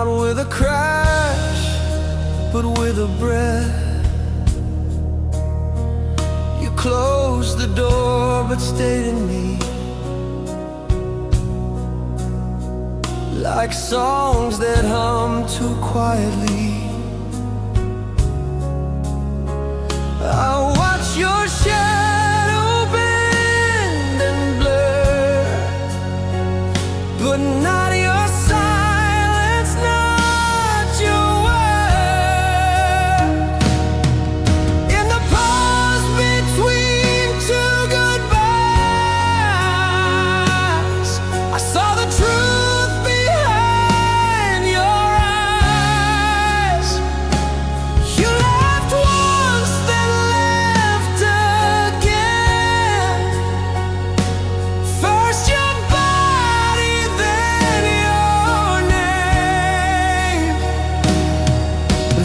Not with a crash, but with a breath. You closed the door but stayed in me, like songs that hum too quietly. I watch your shadow bend and blur, but not your silence, not your word. In the pause between two goodbyes, I saw the truth behind your eyes. You left once, then left again. First your body, then your name.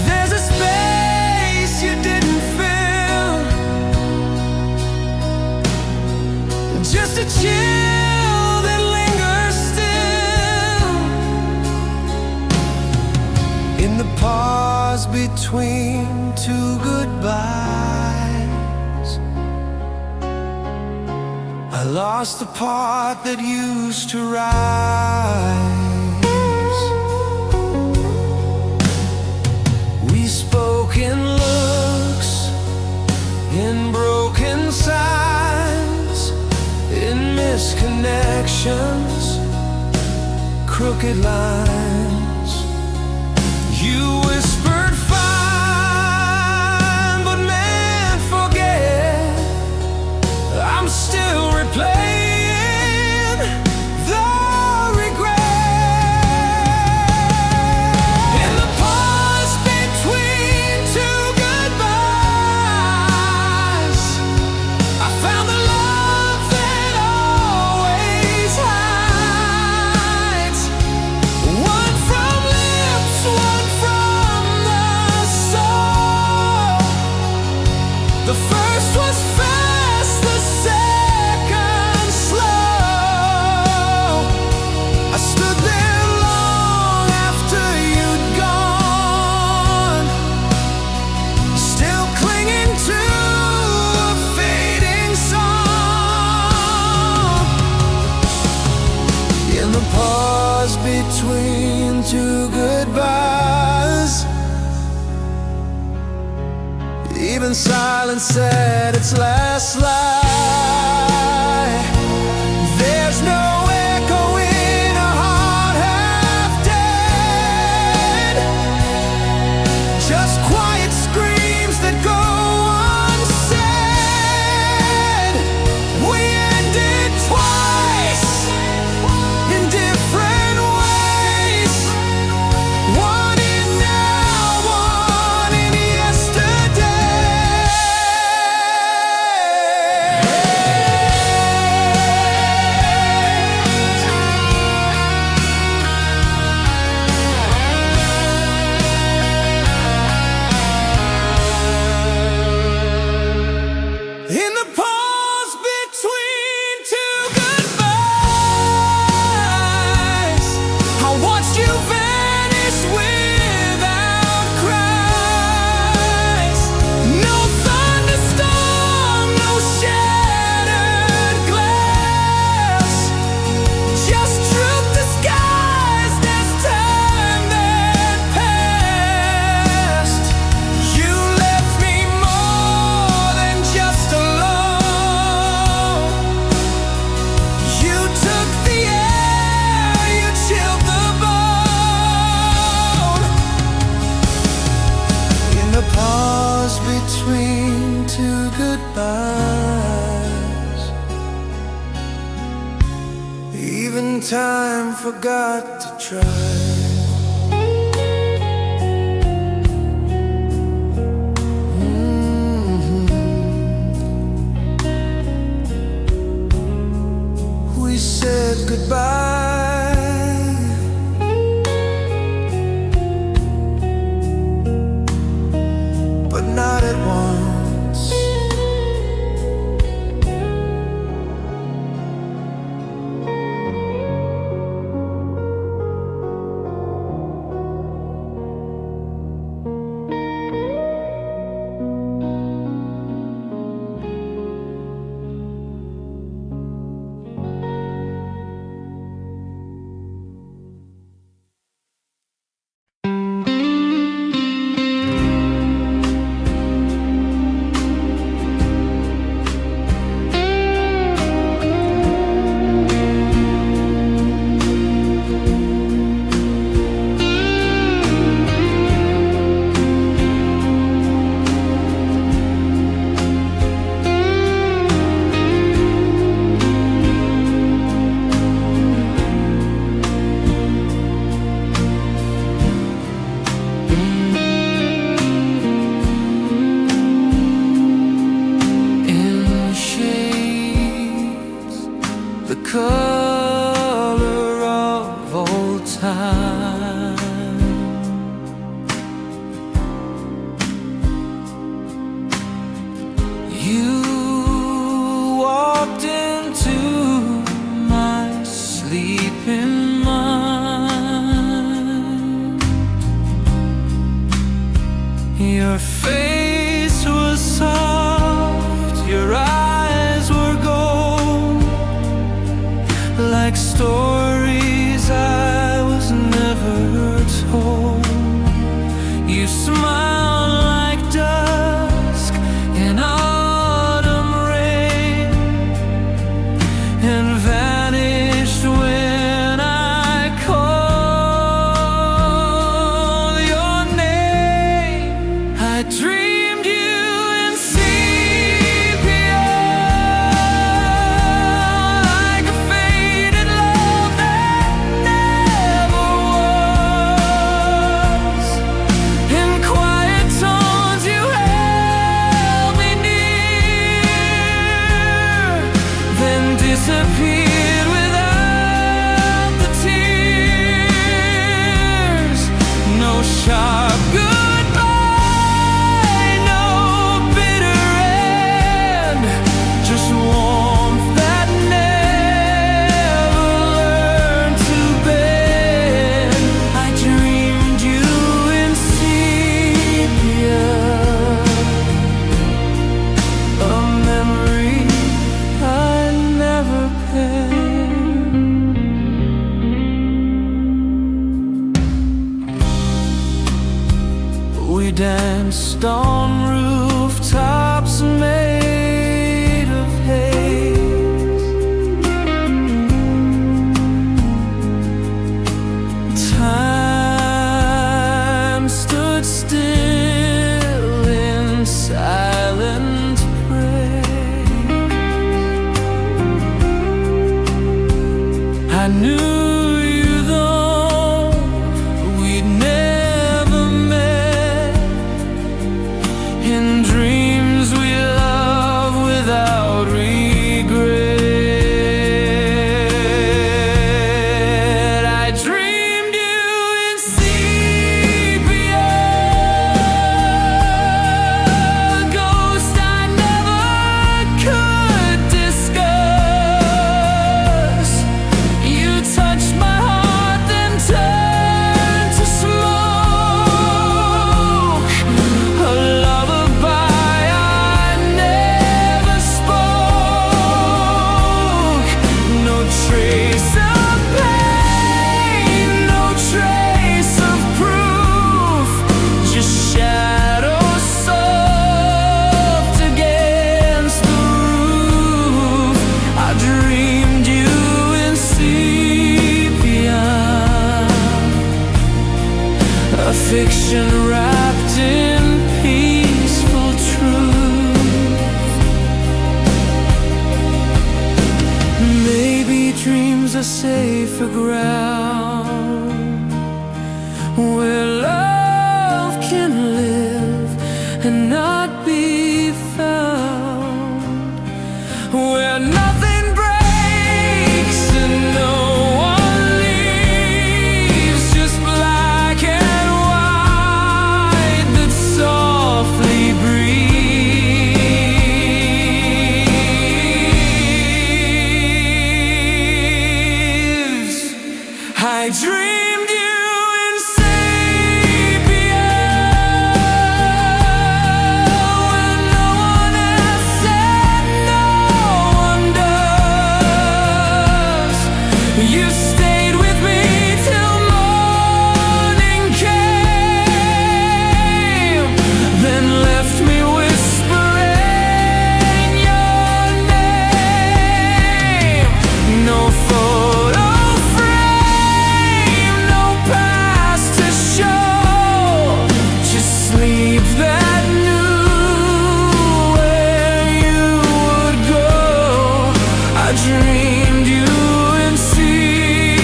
There's a space you didn't fill, just a chill that lingers still. In the pause between two goodbyes, I lost the part that used to rise. We spoke in looks, in broken signs, in misconnections, crooked lines. You whispered fine, but meant forget. I'm still replaying the regret. In the pause between two goodbyes, I found the love that always hides. One from lips, one from the soul. The first was fast, the second slow. I stood there long after you'd gone, still clinging to a fading song. In the pause between two goodbyes, even silence said its last lie. There's no echo in a heart half dead, just quiet screams that go unsaid. We ended twice in different ways, one in now, one in yesterday. In the pause between two goodbyes, I watched you vanish without cries. No thunderstorm, no shattered glass, just truth disguised as time that passed. You left me more than just alone. You took the air, you chilled the bone. In the pause between two goodbyes, even time forgot to try. We said goodbye, but not at once. whole time. You walked into my sleeping mind. Your face was soft, your eyes were gold, like stories I was never told. You smiled like dusk in autumn rain, and vanished when I called your name. I dreamed you in sepia, like a faded love that never was. In quiet tones you held me near, then disappeared without the tears. No sharp goodbye, no bitter end, just warmth that never learned to bend. I dreamed you in sepia, a memory I never penned. We danced on rooftops made of haze. Time stood still in silent praise. I knew you though we'd never met. In dreams we love without regret. I dreamed you in sepia, a ghost I never could discuss. You touched my heart, then turned to smoke, a lullaby I never spoke. No trace of pain, no trace of proof, just shadows soft against the roof. I dreamed you in sepia, a fiction wrapped in peaceful truth. Maybe dreams are safer ground, where love can live and not be found, where nothing breaks and no one leaves, just black and white that softly breathes. I dreamed you in sepia, when no one else said no one does. You stayed with me till morning came, then left me whispering your name. No photo frame, no past to show, just sleep that knew where you would go. I dreamed you in sepia.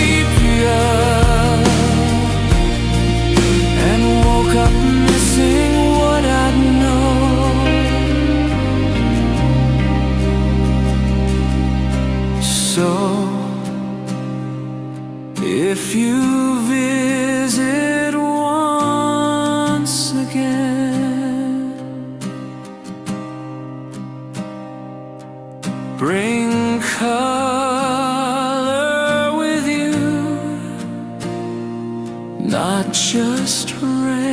If you visit once again, bring color with you, not just rain.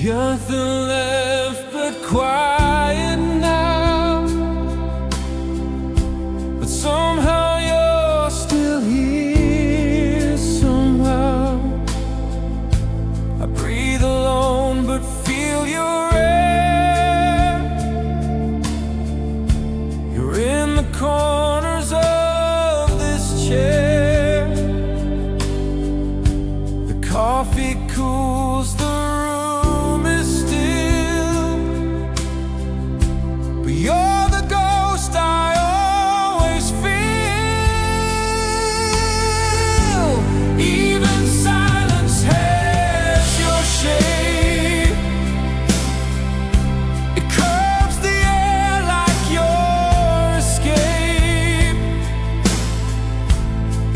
Nothing left but quiet now, but somehow you're still here. Somehow I breathe alone but feel your air. You're in the corners of this chair. The coffee cools the room is still, but you're the ghost I always feel. Even silence has your shape. It curves the air like your escape.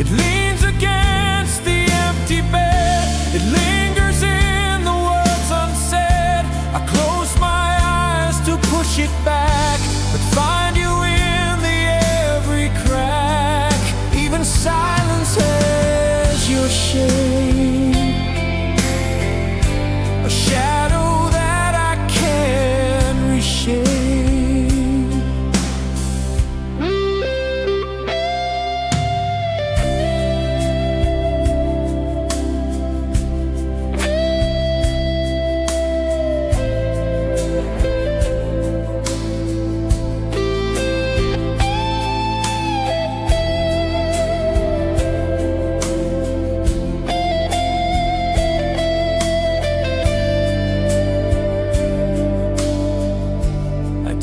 It leans against the empty bed. It lingers in the words unsaid. I close my eyes to push it back, but find you in the every crack. Even silence has your shape, a shadow that I can't reshape.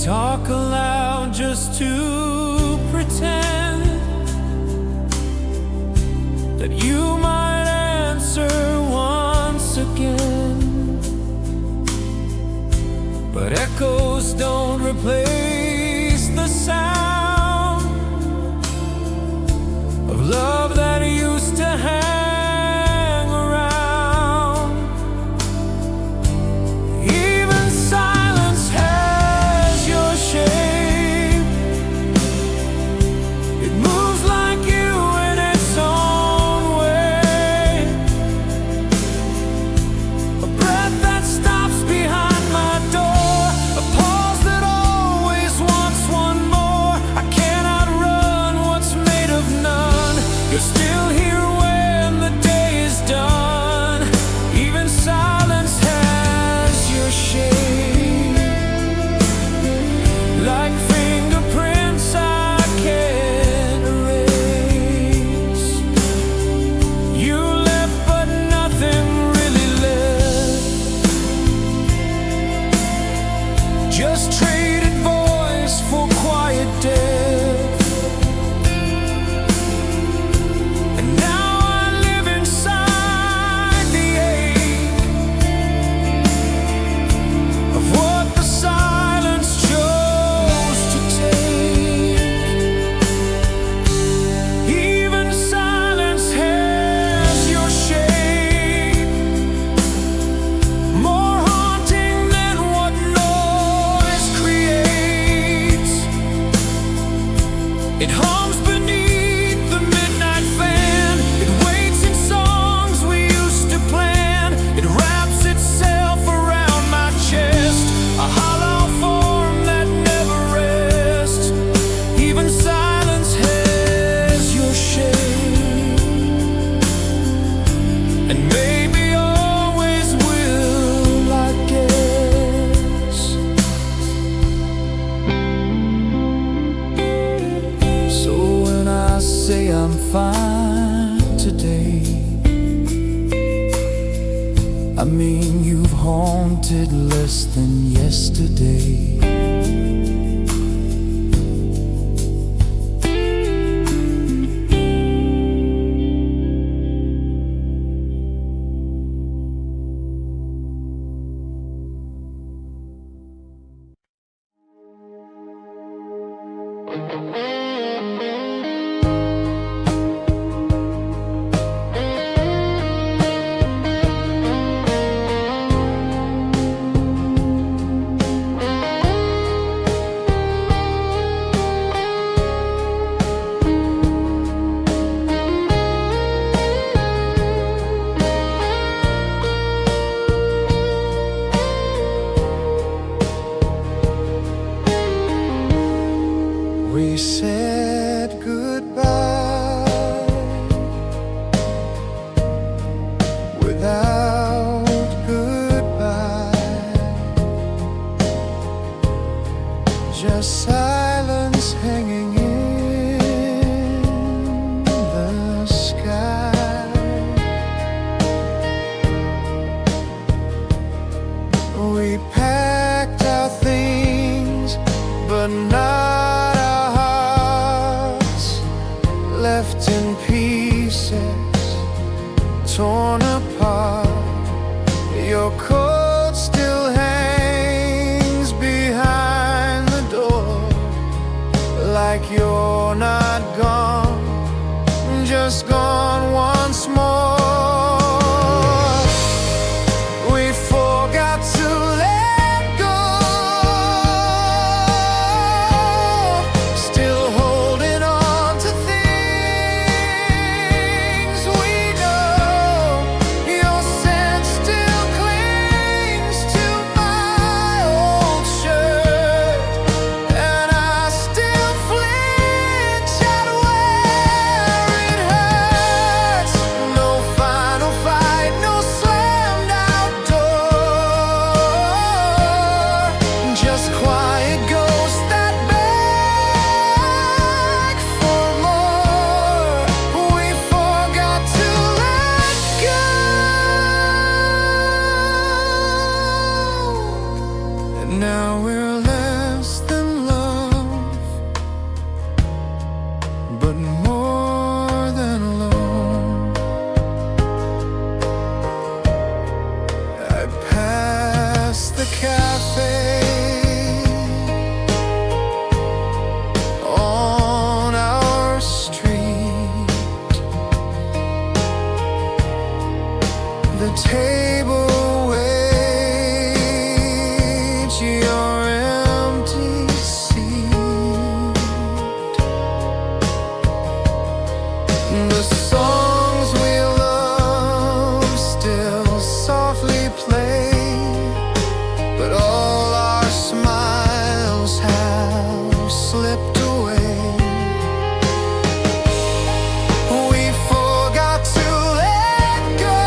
Talk aloud just to pretend that you might answer once again, but echoes don't replace the sound of love that used to hang around. Even silence has your shape. It moves like you in its own way. A breath that stops behind my door, a pause that always wants one more. I cannot run what's made of none. Your I mean, you've haunted less than yesterday. We said goodbye without goodbye, just silence hanging in the sky. We packed our things, but not left in pieces, torn apart. Your coat still hangs behind the door, like you're not gone, just gone once more. We forgot to let go, still holding on to things we know. Your scent still clings to my old shirt, and I still flinch at where it hurts. No final fight, no slammed out door, just quiet ghosts that beg for more. We forgot to let go, and now we're less than love, but more than alone. I passed the cafe on our street. The table waits your empty seat. The songs we love still softly play, but all our smiles have slipped away. We forgot to let go,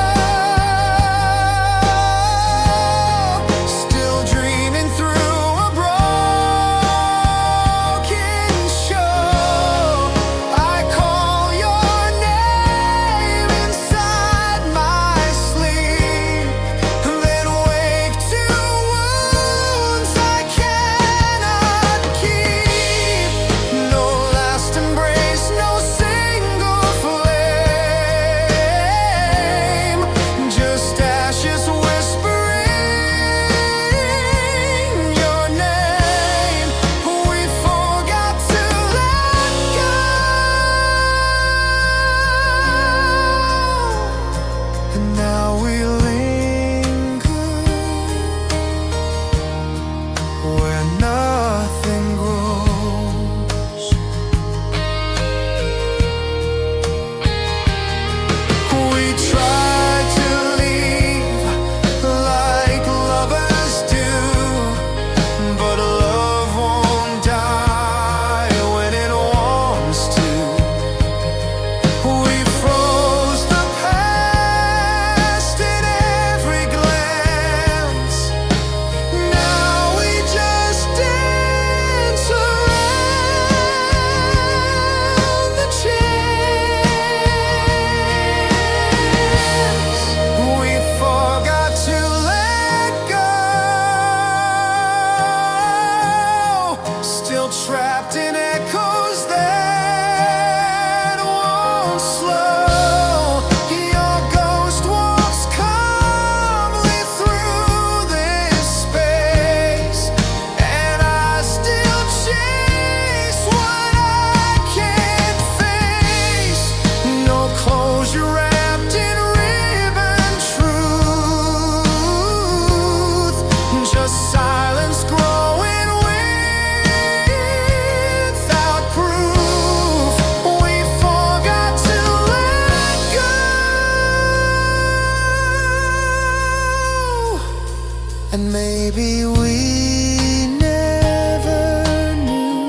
And maybe we never knew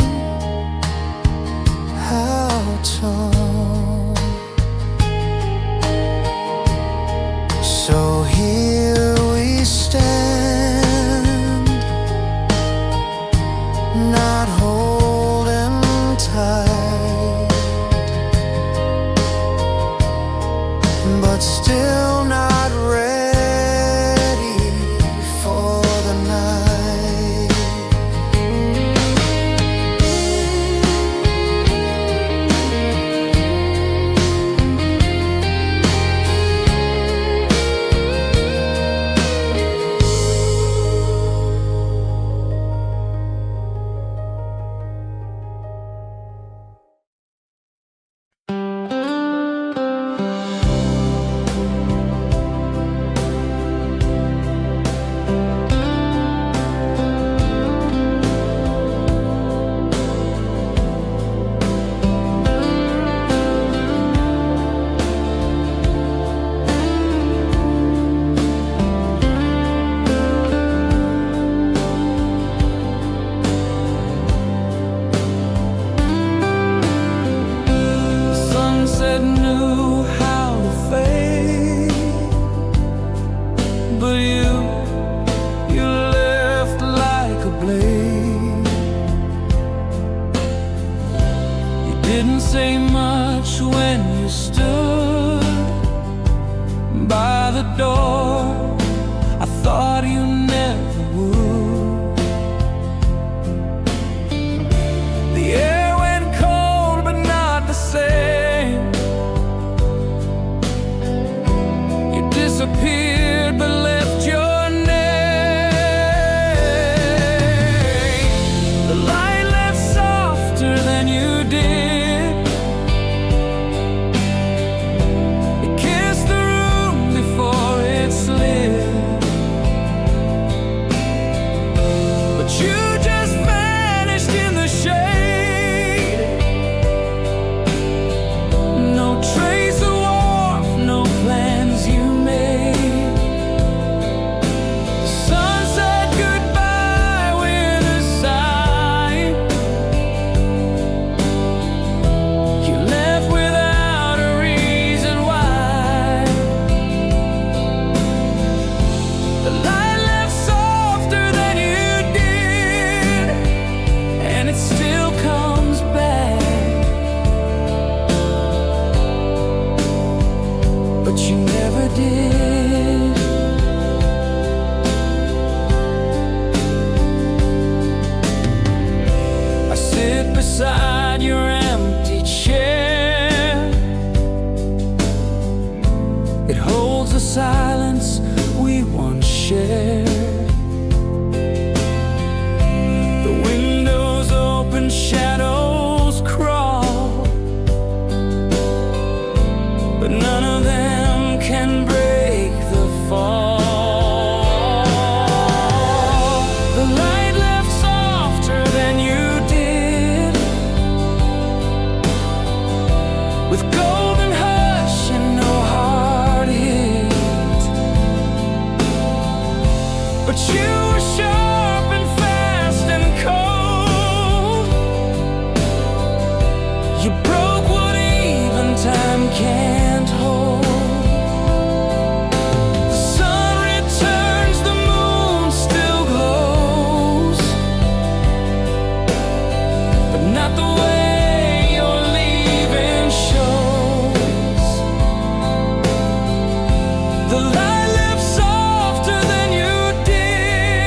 how tall. So here we stand, not holding tight, but still not ready for the night. Sunset knew how to fade, but you left like a blade. You didn't say much when you stood by the door. I thought you never would. The air went cold, but not the same. You disappeared, but left your name. The light left softer than you did. It kissed the room before it slid. But you just vanished in the shade. No trace of warmth, no plans you made. The sun said goodbye with a sigh. You left without a reason why. The light left softer than you did, and it still comes back. But you never did. I sit beside your empty chair. It holds the silence we once shared. The windows open, shadows crawl, but none of them can break the fall. The light left softer than you did, with golden hush and no hard hit. But you were sharp and fast and cold. You broke what even time can't hold. The sun returns, the moon still glows, but not the way you're leaving shows. The light left softer than you did,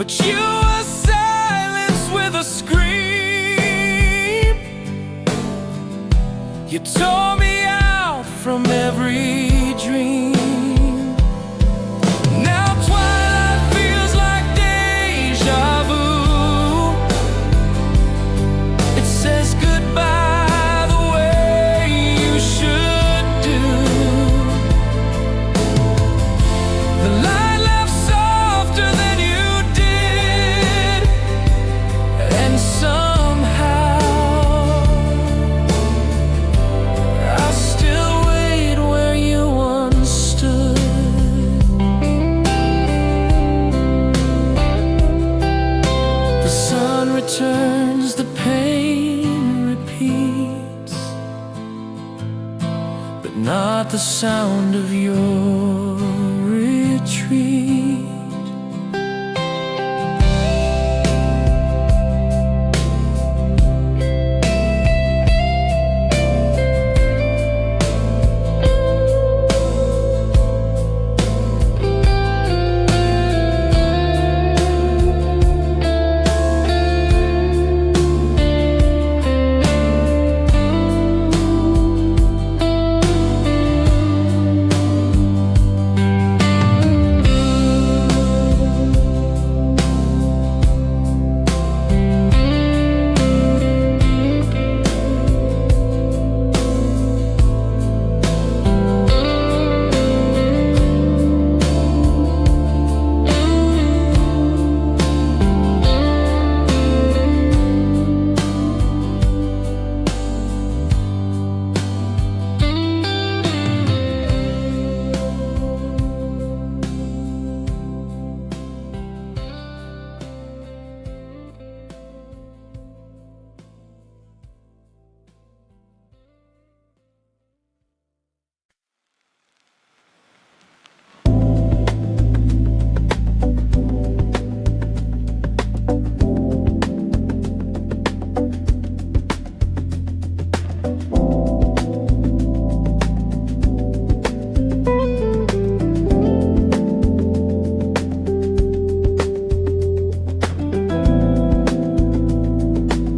but you were silenced with a scream. You tore me out from every dream. Now twilight feels like deja vu. It says goodbye the way you should do. The light left softer than you did, and somehow I still wait where you once stood. The sun returns, the pain repeats, but not the sound of your retreat.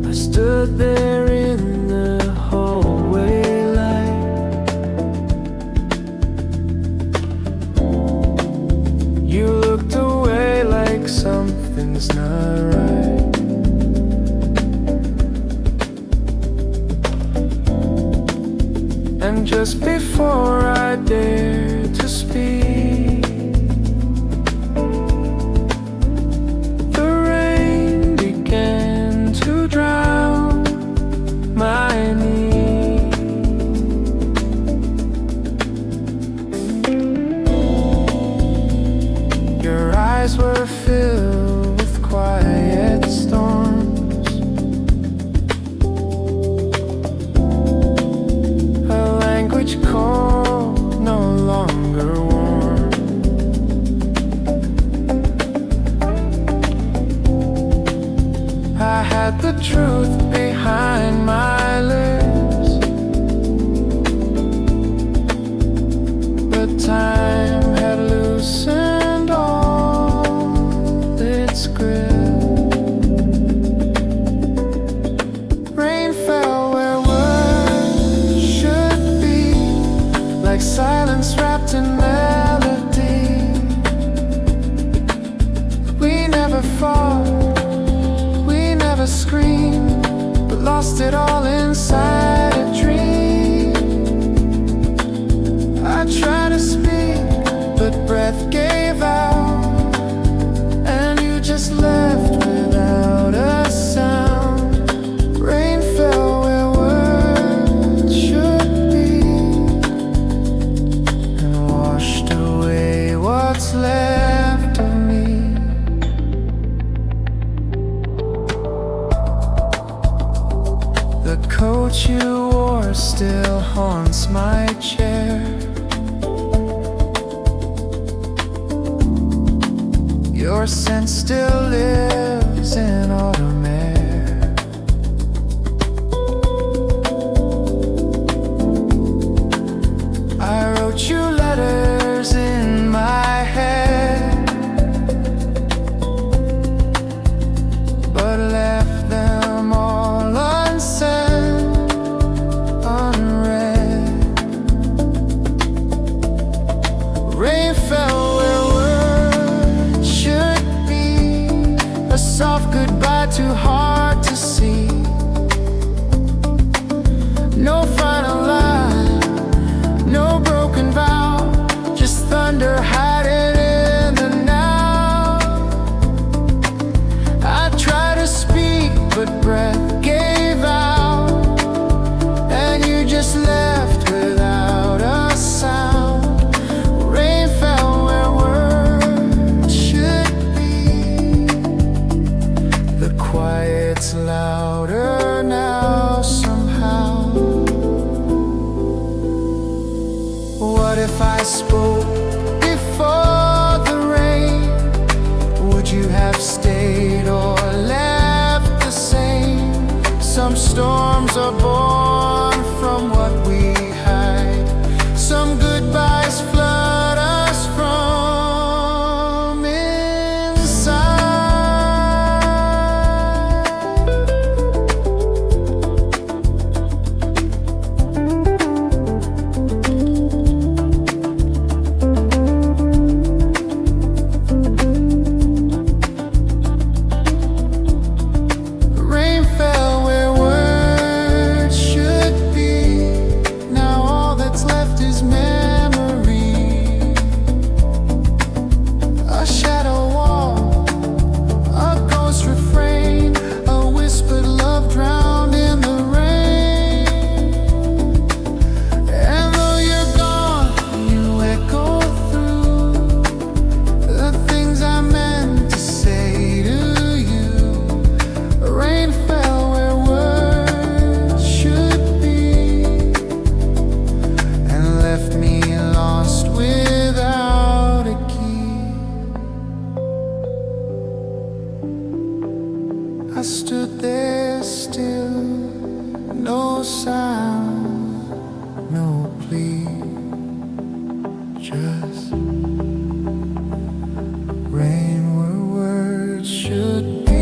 I stood there in the hallway light. You looked away like something's not right. And just before I dared to speak, the rain began to drown my need. Your eyes were filled with quiet storms, a language cold, no longer warm. I had the truth behind my lips, but time had loosened all its grip. Rain fell where words should be, like silence wrapped in melody. We never fought, we never screamed, but lost it all inside a dream. I tried to speak, but breath gave out, and you just left without a sound. Rain fell where words should be, and washed away what's left of me. The coat you wore still haunts my chair. Your scent still lives in autumn air. I wrote you letters in my head. soft goodbye too hard to see. No final line, no broken vow, just thunder hiding in the now. I tried to speak, but breath gave out, and you just left without a sound. Rain fell where words should be. The quiet's louder now somehow. What if I spoke before the rain? Would you have stayed or left the same? Some storms are born from what we hide. Some goodbyes flood us from inside. Rain fell where words should be. Now all that's left is memory. A shadow wall, a ghost refrain, a whispered love drowned in the rain. And though you're gone, you echo through the things I meant to say to you. Rain fell where words should be, and left me lost without a key. I stood there still, no sound, no plea, just rain where words should be.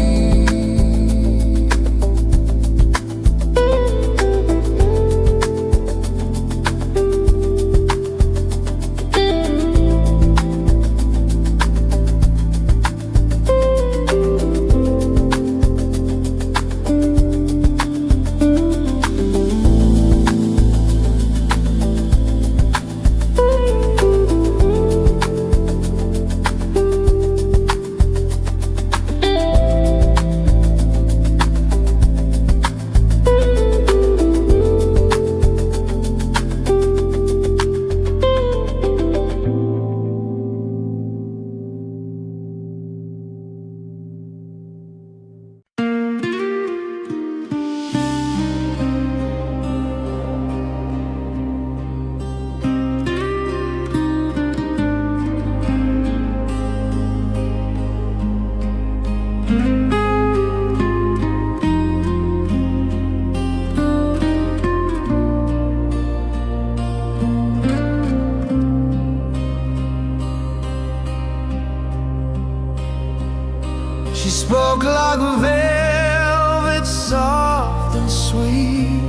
She spoke like velvet, soft and sweet,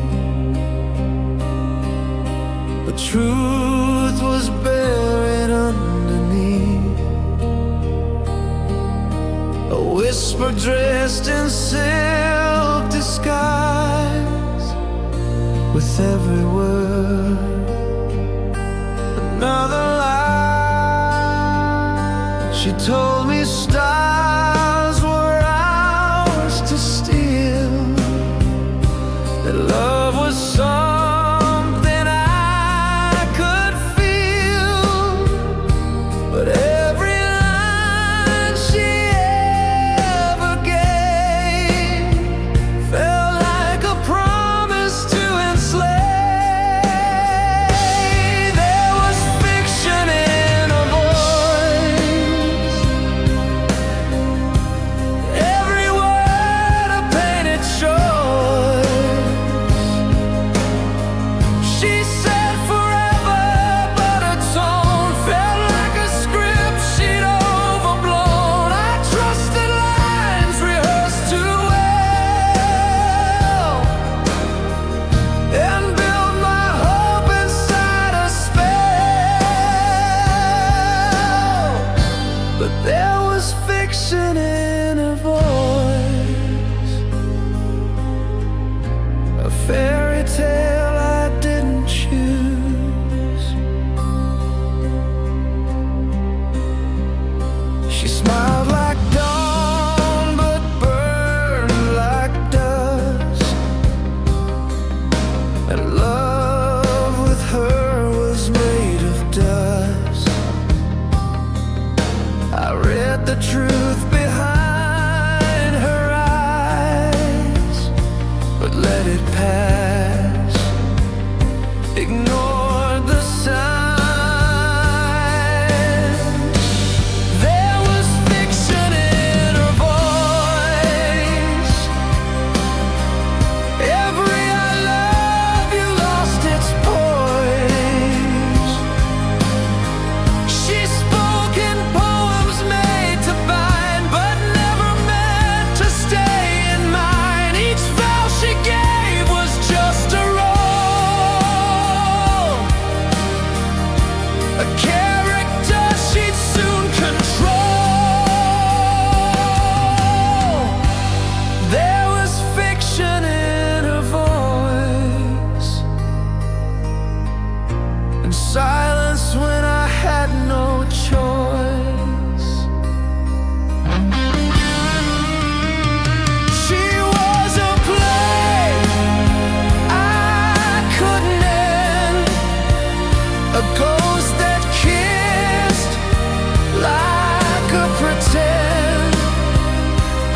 but truth was buried underneath. A whisper dressed in silk disguise, with every word another lie. She told me stars were ours to steal, that love was something I could feel. But every line she ever gave felt like a promise to enslave. There was fiction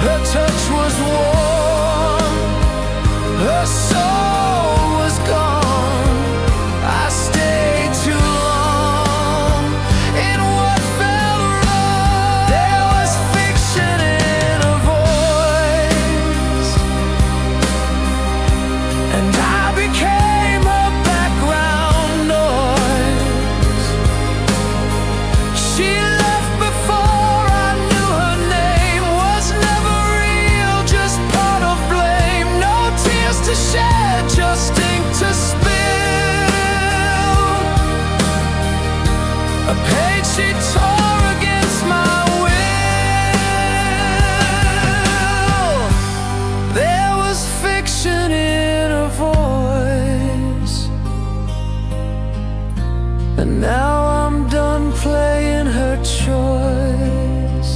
Her touch was warm, her soul was gone. I stayed too long in what felt wrong. There was fiction in her voice, and I became her background noise. She left before I knew her name. Was never real, just part of blame. No tears to shed, just ink to spill. A page she tore against my will. There was fiction in her voice, and now I'm done playing her choice.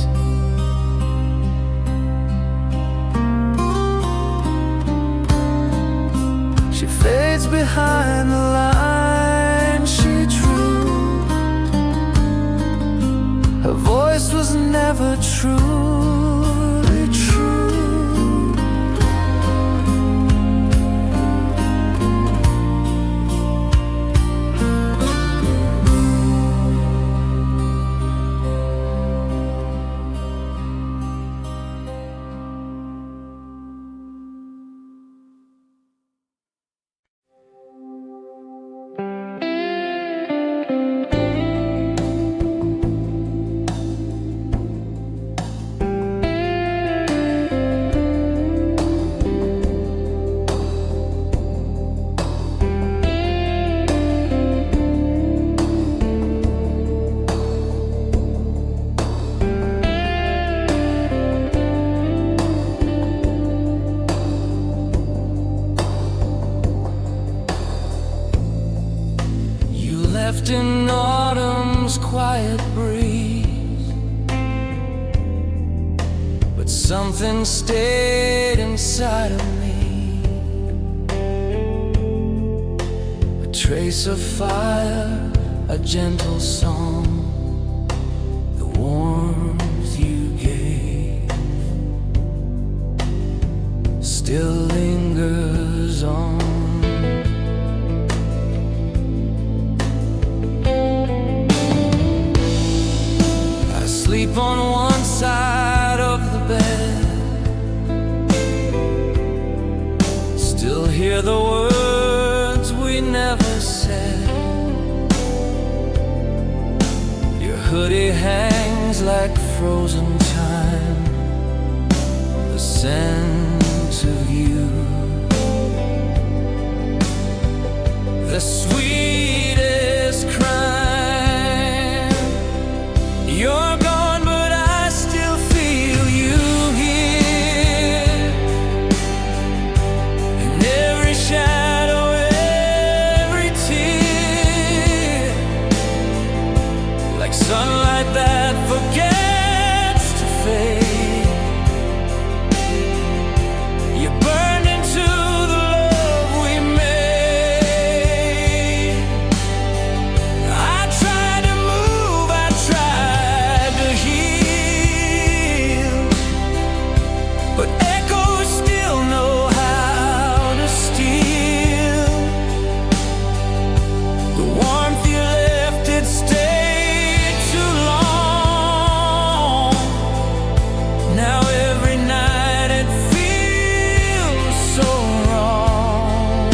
She fades behind the line she drew. Her voice was never truly true. You left in autumn's quiet breeze, but something stayed inside of me. A trace of fire, a gentle song, the warmth you gave still lingers on. I sleep on one side of the bed, still hear the words we never said. Your hoodie hangs like frozen time, the scent of you, the sweetest crime. You're gone, but I still feel you here, in every shadow, every tear, like sunlight that forgets to fade. You burned into the love we made. I tried to move, I tried to heal, but echoes still know how to steal. The warmth you left, it stayed too long. Now every night it feels so wrong.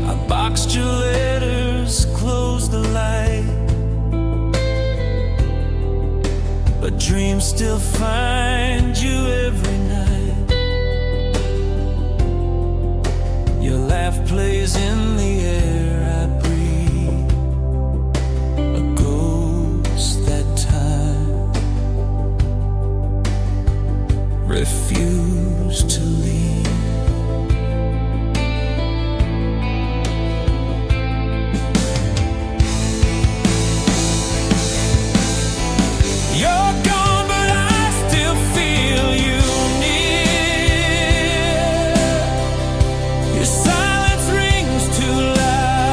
I boxed your letters, closed the light, but dreams still find you every night. Your laugh plays in the air I breathe, a ghost that time refused to leave. You're gone, but I still feel you near. Your silence rings too loud.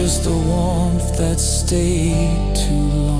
just the warmth that stayed too long.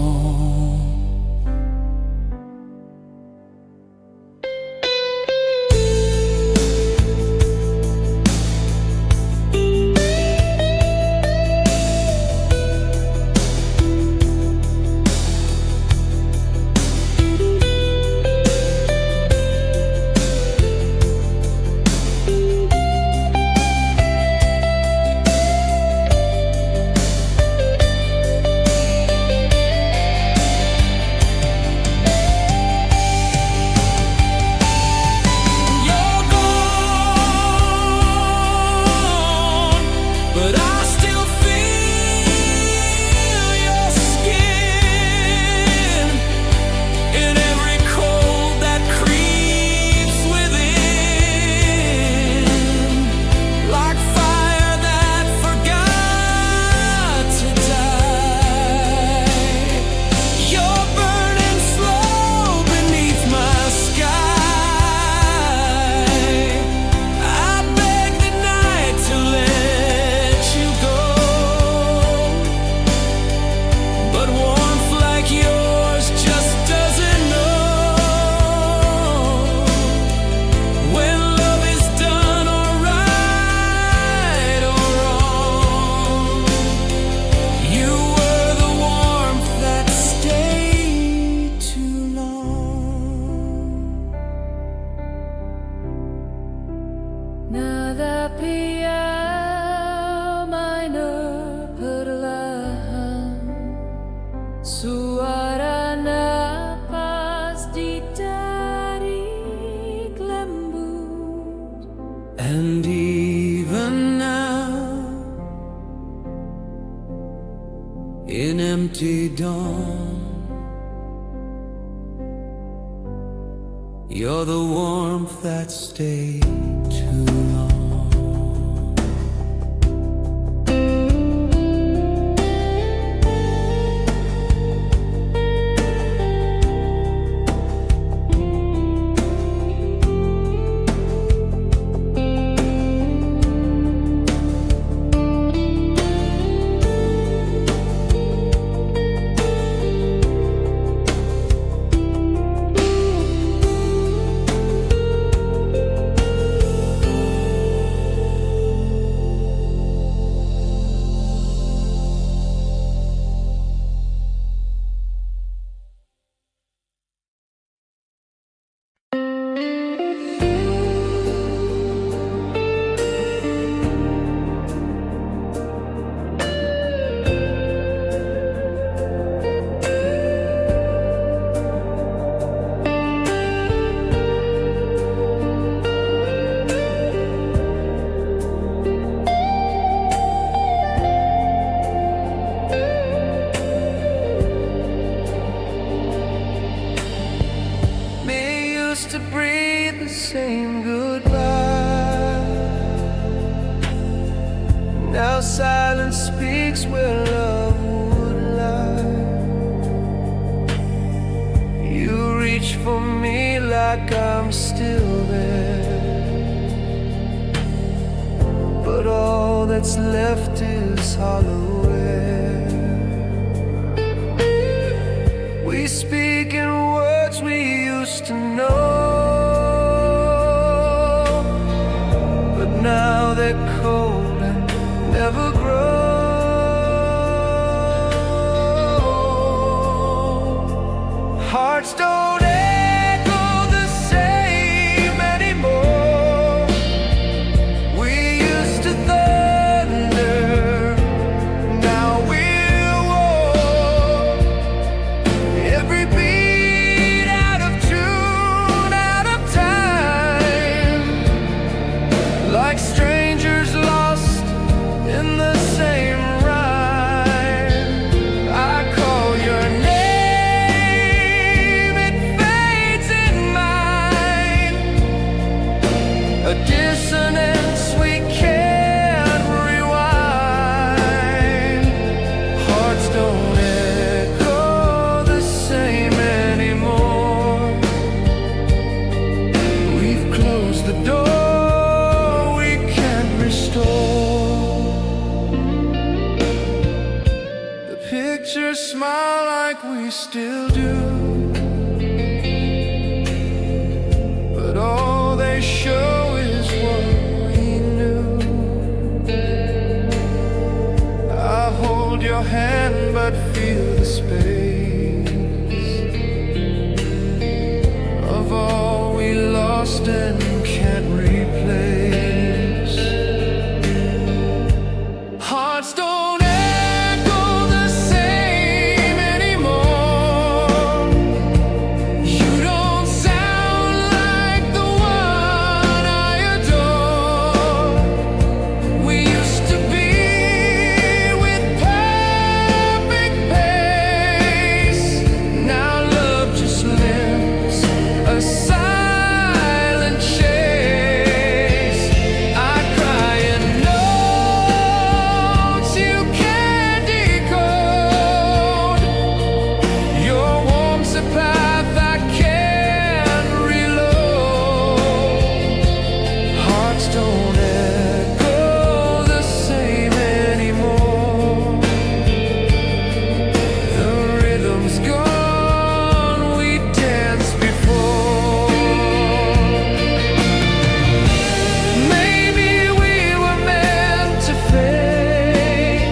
Nada pia minor perlahan, suara napas di tarik lembut. And even now, in empty dawn, you're the warmth that stayed too long. To breathe the same goodbye. Now silence speaks where love would lie. You reach for me like I'm still there, but all that's left is hollow air. We speak in words we used to know, now they're cold and never grow. Hearts don't echo the same anymore. We used to thunder, now we're war. Every beat out of tune, out of time, like strangers lost in the same rhyme. I call your name, it fades in mine. A dissonance we can't rewind. Hearts don't echo the same anymore. We've closed the door. don't echo the same anymore. The rhythm's gone, we danced before. Maybe we were meant to fade.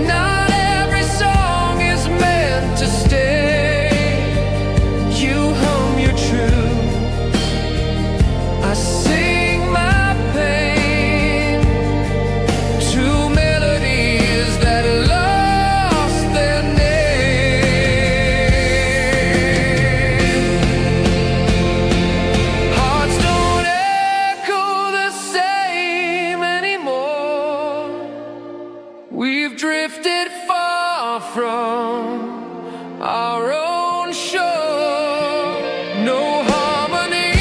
Not every song is meant to stay. You hum your truth, I sing my pain, to melodies that lost their name. Hearts don't echo the same anymore. We've drifted far from our own shore. No harmony,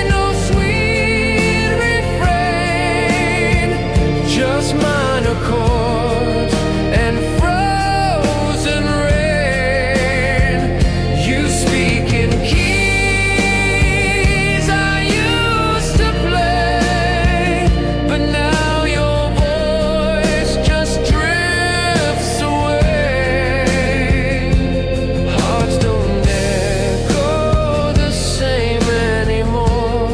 no sweet refrain, just minor chords and frozen rain. You speak in keys I used to play, but now your voice just drifts away. Hearts don't echo the same anymore,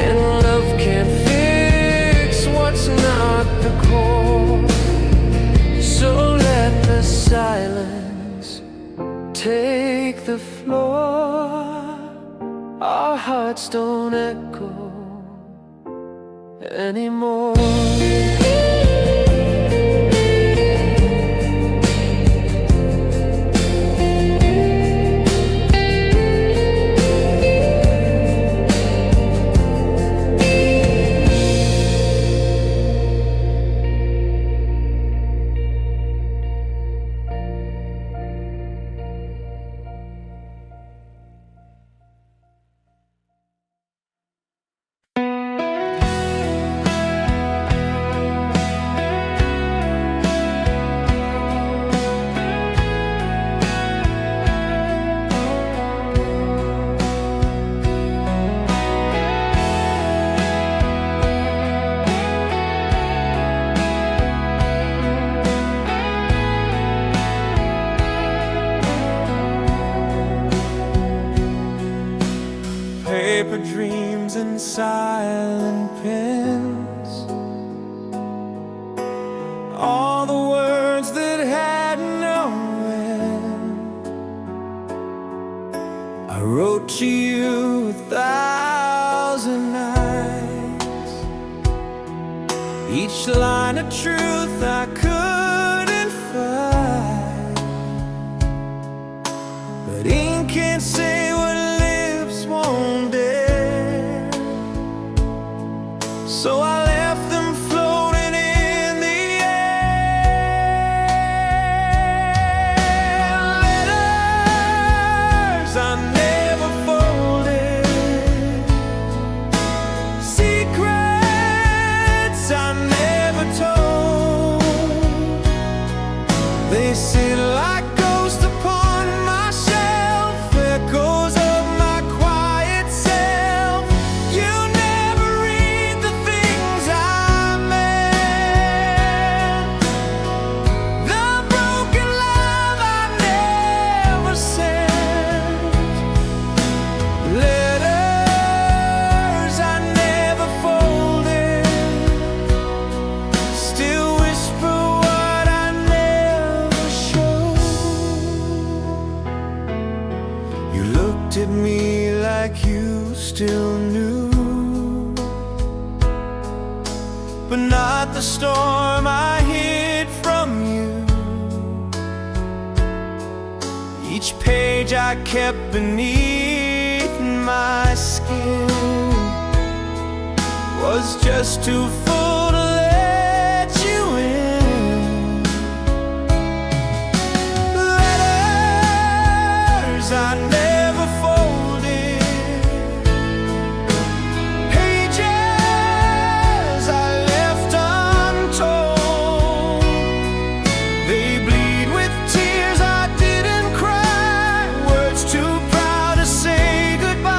and love can't fix what's not the core. So let the silence take the floor. Our hearts don't echo anymore. Paper dreams and silent pens, all the words that had no end. I wrote to you 1,000 nights, each line of truth I couldn't find. But ink can't say what lips won't dare, so I left them floating in the air. Letters I never folded, secrets I never told. They sit like ghosts upon my shelf, echoes of my quiet self. You never read the things I meant, the broken love I never sent. Letters I never folded, still whisper what I never showed. You looked at me like you still knew, but not the storm I hid from you. Each page I kept beneath my skin was just too full to let you in. Letters I never folded, pages I left untold. They bleed with tears I didn't cry, words too proud to say goodbye.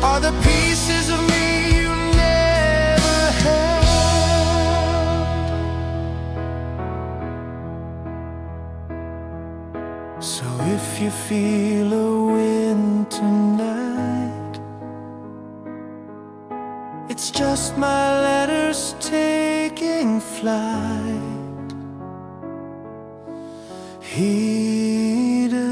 are the pieces of me you never held. So if you feel a wind tonight, it's just my letters taking flight. Heeded.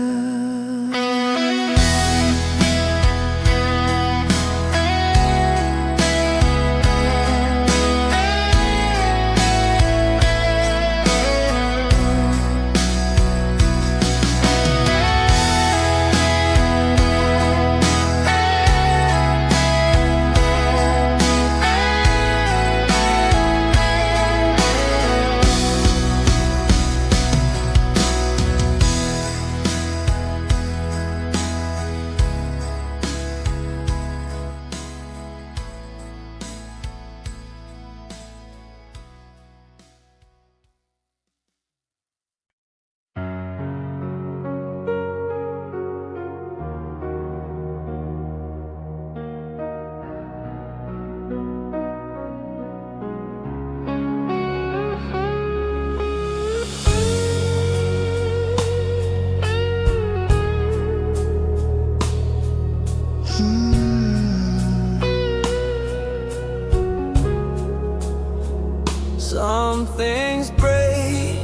Some things break,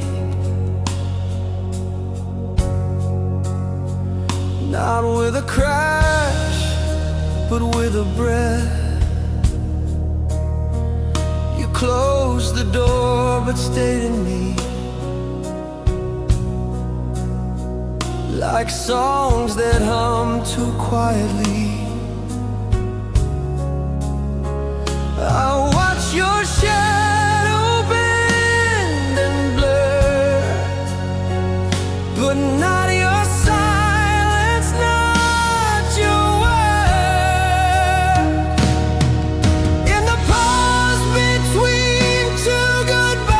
not with a crash, but with a breath. You closed the door but stayed in me, like songs that hum too quietly. I watch your shadow bend and blur, but not your silence, not your word. In the pause between two goodbyes,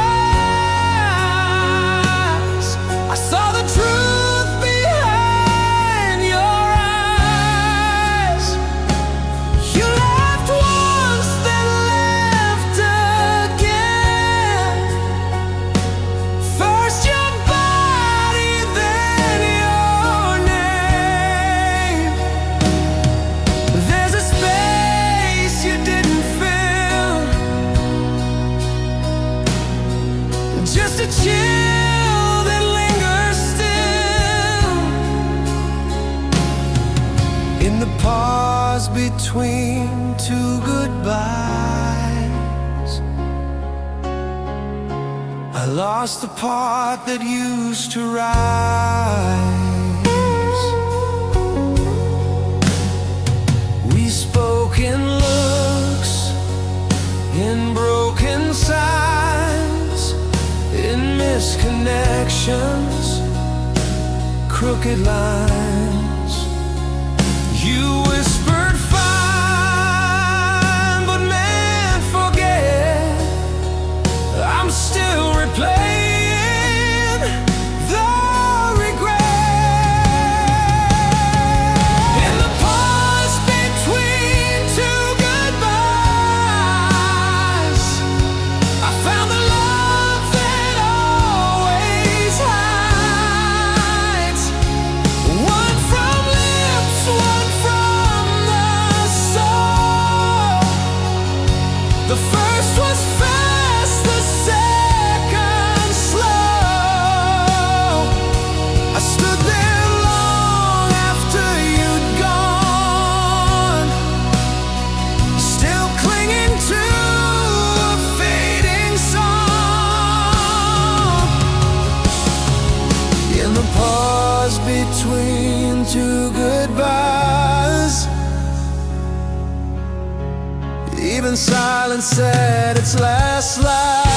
I saw the truth behind your eyes. You laughed once, then laughed again. First your body, then your name. There's a space you didn't fill, just a chill that lingers still. In the pause between two goodbyes, I lost the part that used to rise. We spoke in looks, in broken signs, in misconnections, crooked lines. You whispered fine, but meant forget. I'm still replaying the regret. In the pause between two goodbyes, I found the love that always hides. One from lips, one from the soul. The first was fast, the second slow. I stood there long after you'd gone, still clinging to a fading song. In the pause between two goodbyes, even silence said its last line.